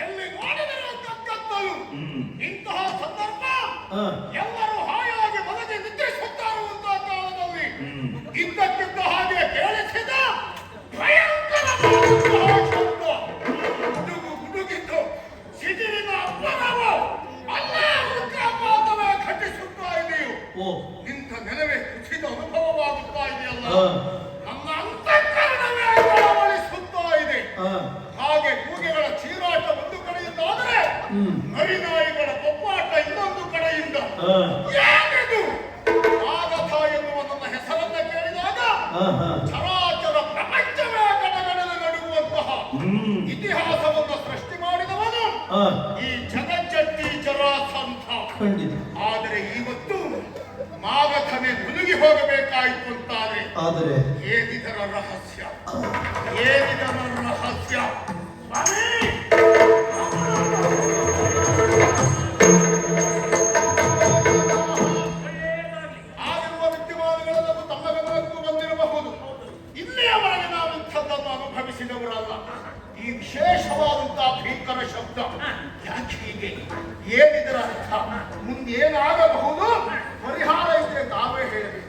ಎಲ್ಲಿ ನೋಡಿದರೂ ಕಗ್ಗತ್ತಲು. ಇಂತಹ ಸಂದರ್ಭ ಎಲ್ಲರೂ ಹಾಯಾಗಿ ಮಲಗಿ ನಿದ್ರಿಸುತ್ತಾರುವಂತಹ ಕಾಲದಲ್ಲಿ ಇದ್ದಕ್ಕಿದ್ದ ಹಾಗೆ ಕೇಳಿಸಿದ ಭಯಂಕರವಾದಂತಹ ಶಬ್ದ ಗುಡುಗಿದ್ದು ಸಿಡಿಲಿನ ಅಬ್ಬರವು ಅಲ್ಲೇ ಉಲ್ಕಾಪಾತವೇ ಘಟಿಸುತ್ತಾ ಇದೆಯೋ. ಇಂಥ ನೆಲವೇ ಕುಸಿದ ಅನುಭವವಾಗುತ್ತಾ ಇದೆಯಲ್ಲ. ನಮ್ಮ ಅಂತಃಕರಣವೇ ಕಳವಳಿಸುತ್ತಾ ಇದೆ. ಹಾಗೆ ಕೂಗೆಗಳ ಚೀರಾಟ ಒಂದು ಕಡೆಯಿಂದ ಆದರೆ ನರಿನಾಯಿಗಳ ಬೊಬ್ಬಾಟ ಇನ್ನೊಂದು ಕಡೆಯಿಂದ. ಏನಿದು ನಾಗಥ ಎನ್ನುವ ನನ್ನ ಹೆಸರನ್ನ ಕೇಳಿದಾಗ ಚರಾಚರ ಪ್ರಪಂಚವೇ ಗಡಗಡಲು ನಡುಗುವಂತಹ ಇತಿಹಾಸವನ್ನು ಸೃಷ್ಟಿ ಮಾಡಿದವನು ಈ ಜಗಜ್ಜಟ್ಟಿ ಜರಾಸಂಧ. ಆದರೆ ಇವತ್ತು ಮಾಗಧನೆ ಮುಳುಗಿ ಹೋಗಬೇಕಾಯಿತು ಅಂತಾದ್ರೆ ಏನಿದರ ರಹಸ್ಯ, ಏನಿದರ ರಹಸ್ಯ? ಆಗಿರುವ ವಿದ್ಯಮಾನಗಳನ್ನು ತಮ್ಮ ಗಮನಕ್ಕೂ ಬಂದಿರಬಹುದು. ಇಲ್ಲಿಯವರೆಗೆ ನಾವು ಇಂಥದ್ದನ್ನು ಅನುಭವಿಸಿದವರಲ್ಲ. ಈ ವಿಶೇಷವಾದಂತಹ ಭೀಕರ ಶಬ್ದ ಯಾಕೆ ಹೀಗೆ? ಏನಿದರ ಅರ್ಥ? ಮುಂದೇನಾಗಬಹುದು? ಪರಿಹಾರ ಇದೆ, ತಾವೇ ಹೇಳಬೇಕು.